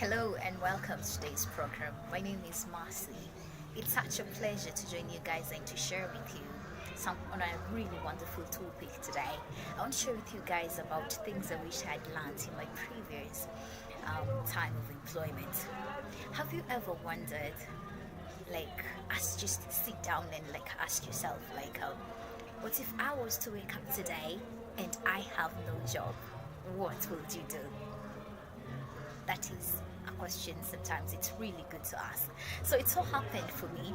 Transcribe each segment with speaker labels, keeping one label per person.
Speaker 1: Hello and welcome to today's program. My name is Marcy. It's such a pleasure to join you guys and to share with you some on a really wonderful topic today. I want to share with you guys about things I wish I'd learned in my previous time of employment. Have you ever wondered, just sit down and ask yourself, what if I was to wake up today and I have no job? What would you do? That is a question sometimes it's really good to ask. So it so happened for me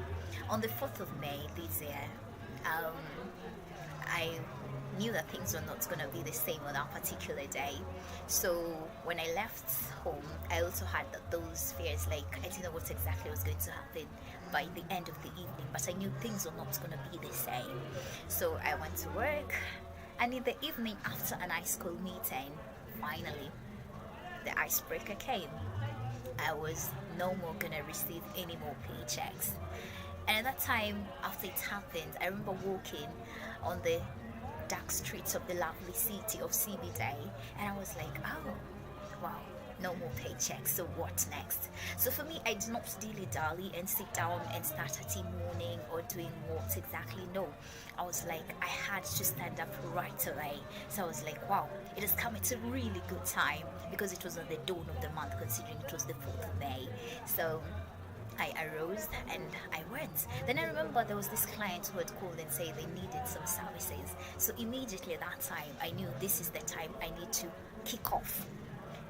Speaker 1: on the 4th of May this year. I knew that things were not going to be the same on that particular day. So when I left home, I also had those fears, I didn't know what exactly was going to happen by the end of the evening, but I knew things were not going to be the same. So I went to work, and in the evening after an high school meeting, finally, the icebreaker came. I was no more gonna receive any more paychecks. And at that time, after it happened, I remember walking on the dark streets of the lovely city of CBD, and I was like, oh, wow, no more paychecks, so what next? So for me, I did not dilly-dally and sit down and start a team morning or doing what exactly. No, I was like, I had to stand up right away. So I was like, wow, it has come at a really good time because it was on the dawn of the month, considering it was the 4th of May. So I arose and I went. Then I remember there was this client who had called and said they needed some services. So immediately at that time, I knew this is the time I need to kick off.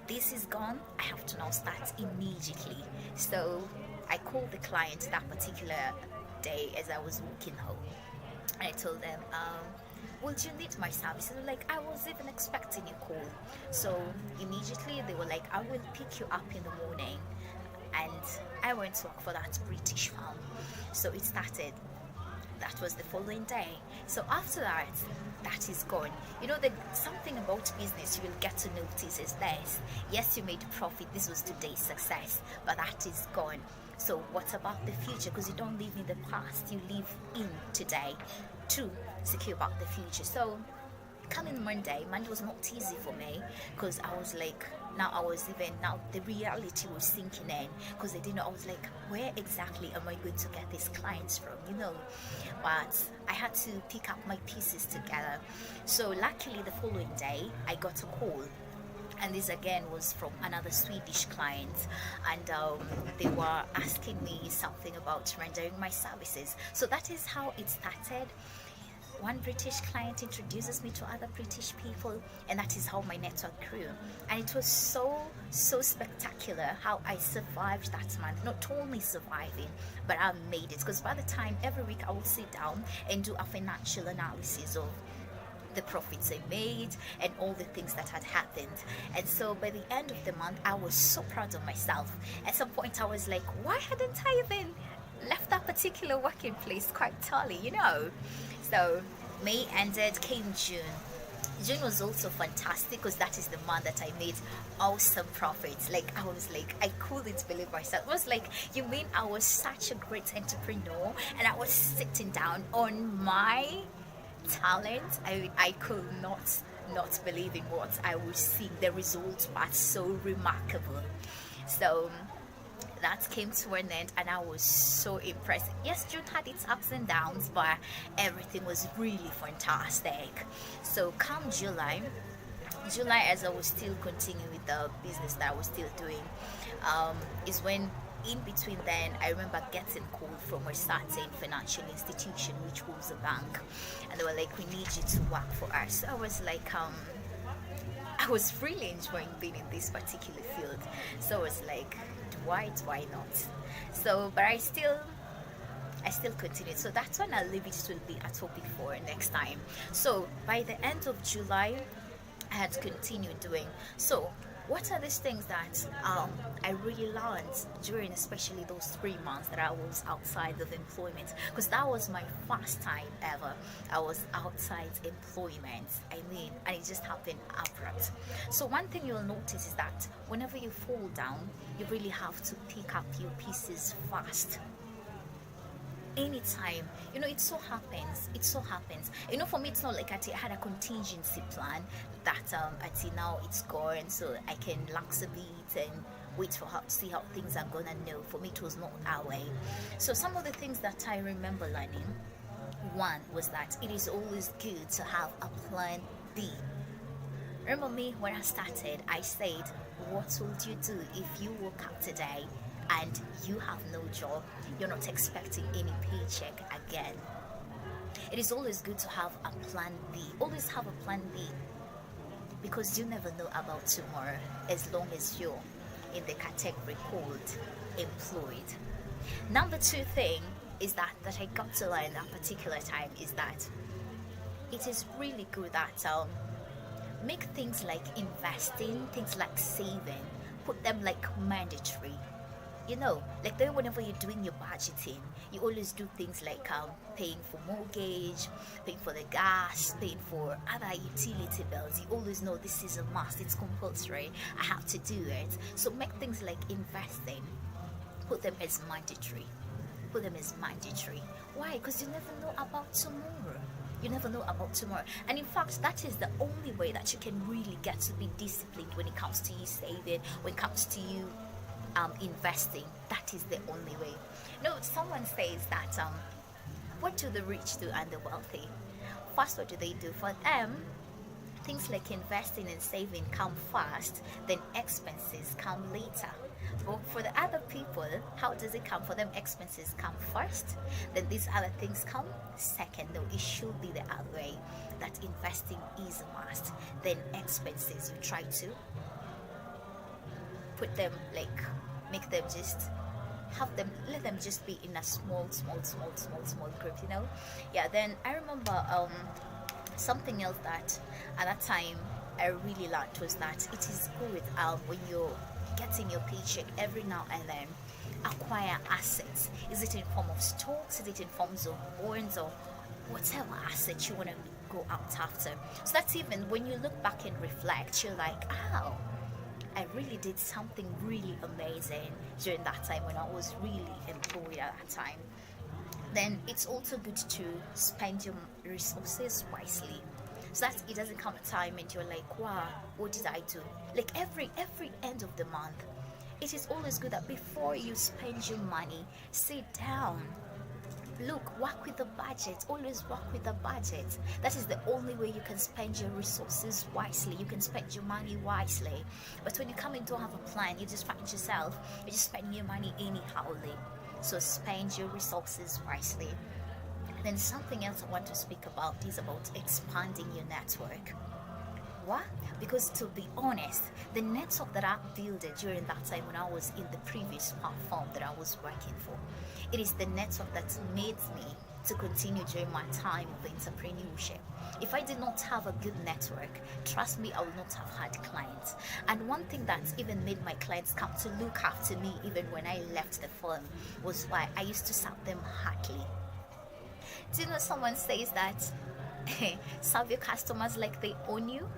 Speaker 1: This is gone, I have to now start immediately. So I called the client that particular day as I was walking home. And I told them, would you need my services? They were like, I was even expecting your call. So immediately they were like, I will pick you up in the morning. And I went to work for that British firm. So it started. That was the following day. So after that, that is gone. You know, something about business you will get to notice is this. Yes, you made profit. This was today's success, but that is gone. So what about the future? Because you don't live in the past, you live in today to secure about the future. So coming Monday was not easy for me because I was like, now the reality was sinking in because I didn't know. I was like, where exactly am I going to get these clients from, but I had to pick up my pieces together. So luckily the following day I got a call, and this again was from another Swedish client, and they were asking me something about rendering my services. So that is how it started. One British client introduces me to other British people, and that is how my network grew. And it was so spectacular how I survived that month. Not only surviving, but I made it, because by the time every week I would sit down and do a financial analysis of the profits I made and all the things that had happened. And so by the end of the month, I was so proud of myself. At some point I was like, why hadn't I even left that particular working place quite early, So May ended, came June. June was also fantastic because that is the month that I made awesome profits. I couldn't believe myself. It was like, you mean I was such a great entrepreneur and I was sitting down on my talent? I could not believe in what I was seeing. The results were so remarkable. So that came to an end and I was so impressed. Yes, June had its ups and downs, but everything was really fantastic. So come July, as I was still continuing with the business that I was still doing, is when in between then I remember getting called from a certain financial institution, which was a bank, and they were like, we need you to work for us. So I was like, I was really enjoying being in this particular field. So I was like, why not? So, but I still continued. So that's when I'll leave it. It will be a topic for next time. So by the end of July, I had continued doing. So what are these things that I really learned during especially those 3 months that I was outside of employment? Because that was my first time ever I was outside employment. And it just happened abrupt. So one thing you'll notice is that whenever you fall down, you really have to pick up your pieces fast. anytime. It so happens. For me, it's not like I had a contingency plan that I see now it's gone, so I can relax a bit and wait for how to see how things are gonna know. For me, it was not that way. So some of the things that I remember learning, one was that it is always good to have a plan B. Remember me when I started, I said, what would you do if you woke up today and you have no job? You're not expecting any paycheck again. It is always good to have a plan B. Always have a plan B, because you never know about tomorrow as long as you're in the category called employed. Number two thing is that I got to learn that particular time is that it is really good that make things like investing, things like saving, put them like mandatory. Like then whenever you're doing your budgeting, you always do things like paying for mortgage, paying for the gas, paying for other utility bills. You always know this is a must, it's compulsory, I have to do it. So make things like investing, put them as mandatory. Why? Because you never know about tomorrow. And in fact, that is the only way that you can really get to be disciplined when it comes to you saving, when it comes to you investing. That is the only way. Someone says that what do the rich do and the wealthy? First, what do they do? For them, things like investing and saving come first, then expenses come later. But for the other people, how does it come? For them, expenses come first, then these other things come second. No, it should be the other way, that investing is a must, then expenses you try to put them like, make them just let them just be in a small group. Then I remember something else that at that time I really liked was that it is good when you're getting your paycheck every now and then, acquire assets. Is it in form of stocks? Is it in forms of bonds, or whatever asset you want to go out after? So that's, even when you look back and reflect, you're like, oh, I really did something really amazing during that time when I was really employed at that time. Then it's also good to spend your resources wisely, so that it doesn't come a time and you're like, wow, what did I do? Like every end of the month, it is always good that before you spend your money, sit down, work with the budget. Always work with the budget. That is the only way you can spend your resources wisely. You can spend your money wisely. But when you come and don't have a plan, you just find yourself, you're just spending your money anyhowly. So spend your resources wisely. And then something else I want to speak about is about expanding your network. Why? Because to be honest, the network that I built during that time when I was in the previous platform that I was working for, it is the network that made me to continue during my time of entrepreneurship. If I did not have a good network, trust me, I would not have had clients. And one thing that even made my clients come to look after me even when I left the firm was why I used to serve them heartily. Do you know someone says that serve your customers like they own you?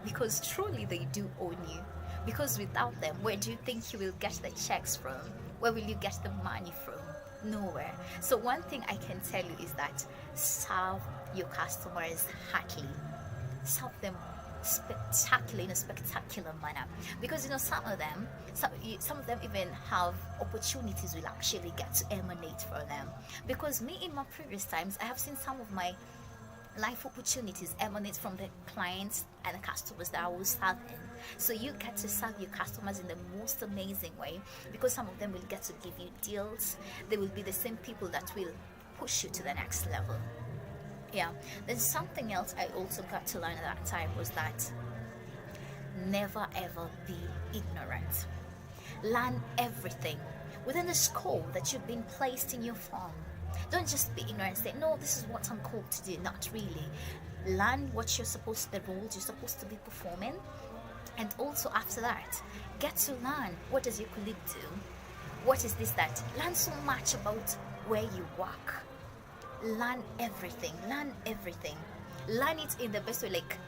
Speaker 1: Because truly they do own you. Because without them, where do you think you will get the checks from? Where will you get the money from? Nowhere. So one thing I can tell you is that serve your customers heartily. Serve them spectacular, in a spectacular manner. Because some of them even have opportunities will actually get to emanate from them. Because me, in my previous times, I have seen some of my life opportunities emanate from the clients and the customers that I was serving. So you get to serve your customers in the most amazing way, because some of them will get to give you deals. They will be the same people that will push you to the next level. Then something else I also got to learn at that time was that never ever be ignorant. Learn everything within the scope that you've been placed in your firm. Don't just be ignorant and say, no, this is what I'm called to do. Not really. Learn what the roles you're supposed to be performing. And also after that, get to learn, what does your colleague do? What is this that? Learn so much about where you work. Learn everything. Learn it in the best way. Like,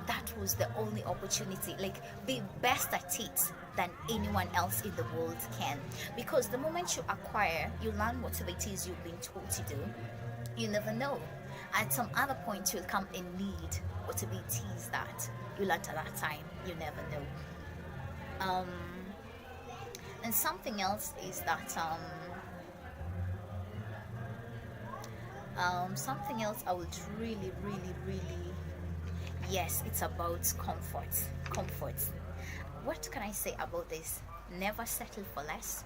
Speaker 1: that was the only opportunity. Like, be best at it than anyone else in the world can. Because the moment you acquire, you learn whatever it is you've been told to do. You never know. At some other point, you'll come and need whatever it is that you learned at that time. You never know. And something else is that something else I would really, yes, it's about comfort. What can I say about this? Never settle for less.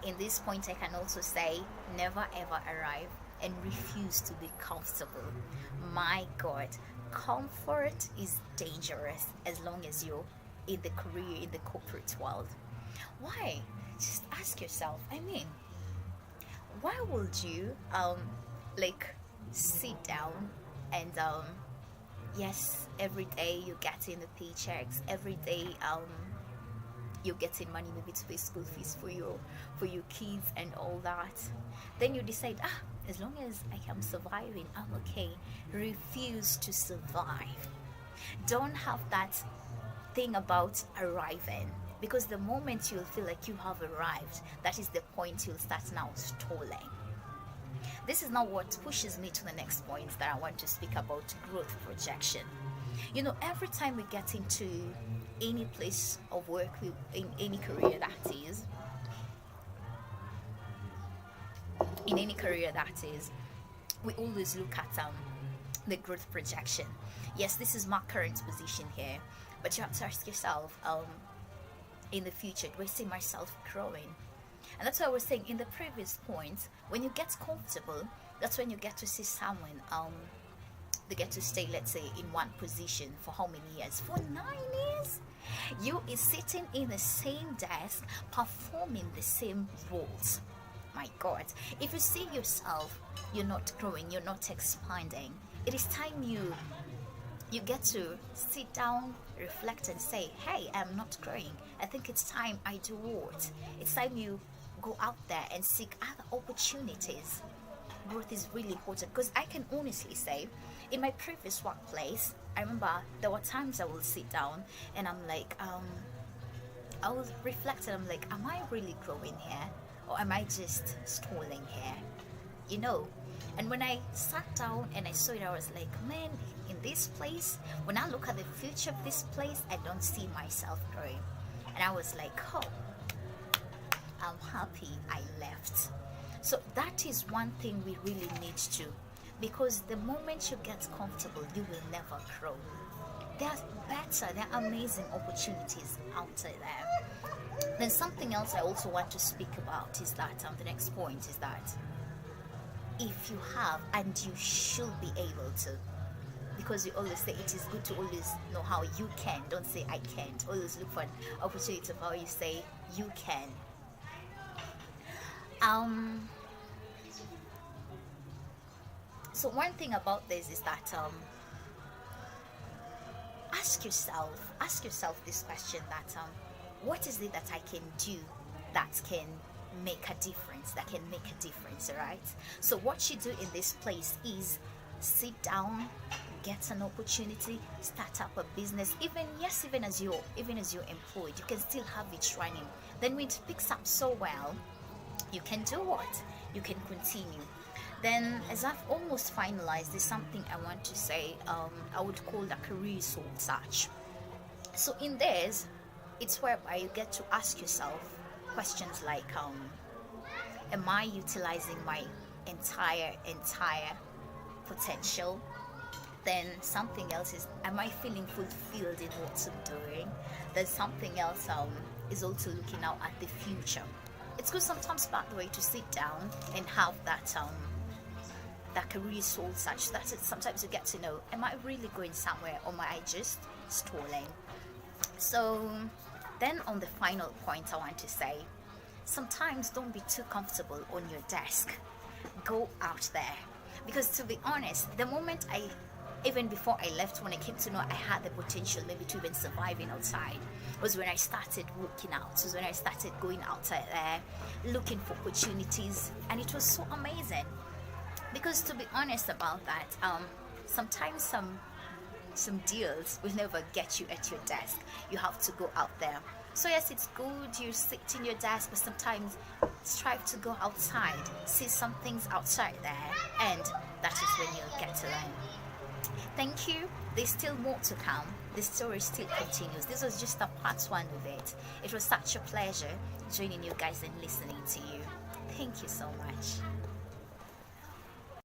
Speaker 1: In this point, I can also say never ever arrive and refuse to be comfortable. My God, comfort is dangerous as long as you're in the career, in the corporate world. Why? Just ask yourself. I mean, why would you like sit down and yes, every day you're getting the paychecks, every day you're getting money maybe to pay school fees for your kids and all that. Then you decide, as long as I am surviving, I'm okay. Refuse to survive. Don't have that thing about arriving, because the moment you'll feel like you have arrived, that is the point you'll start now stalling. This is now what pushes me to the next point that I want to speak about: growth projection. You know, every time we get into any place of work, in any career that is, we always look at the growth projection. Yes, this is my current position here, but you have to ask yourself, in the future, do I see myself growing? And that's why I was saying in the previous point, when you get comfortable, that's when you get to see someone, they get to stay, let's say, in one position for how many years? For 9 years? You is sitting in the same desk, performing the same roles. My God, if you see yourself, you're not growing, you're not expanding, it is time you get to sit down, reflect and say, hey, I'm not growing. I think it's time I do what? It's time you go out there and seek other opportunities. Growth is really important, because I can honestly say, in my previous workplace, I remember there were times I will sit down and I'm like, I will reflect and I'm like, am I really growing here? Or am I just stalling here? You know? And when I sat down and I saw it, I was like, man, in this place, when I look at the future of this place, I don't see myself growing. And I was like, oh, I'm happy I left. So that is one thing we really need to, because the moment you get comfortable, you will never grow. There are amazing opportunities out there. Then something else I also want to speak about is that the next point is that if you have, and you should be able to, because we always say it is good to always know how you can. Don't say I can't. Always look for an opportunity of how you say you can. So one thing about this is that ask yourself this question: that what is it that I can do that can make a difference? Right? So what you do in this place is sit down, get an opportunity, start up a business. Even as you're employed, you can still have it running. Then when it picks up so well, you can do what? You can continue. Then, as I've almost finalized, there's something I want to say. I would call that career soul search. So in this, it's whereby you get to ask yourself questions like, am I utilizing my entire potential? Then something else is, am I feeling fulfilled in what I'm doing? Then something else is also looking out at the future. It's good sometimes, by the way, to sit down and have that career soul search. That's it. Sometimes you get to know, am I really going somewhere, or am I just stalling? So then on the final point I want to say, sometimes don't be too comfortable on your desk. Go out there. Because to be honest, the moment even before I left, when I came to know I had the potential maybe to even surviving outside, was when I started working out. Was when I started going outside there, looking for opportunities, and it was so amazing. Because to be honest about that, sometimes some deals will never get you at your desk. You have to go out there. So yes, it's good you sit in your desk, but sometimes strive to go outside, see some things outside there, and that is when you'll get to learn. Thank you. There's still more to come. The story still continues. This was just a part one of it. It was such a pleasure joining you guys and listening to you. Thank you so much.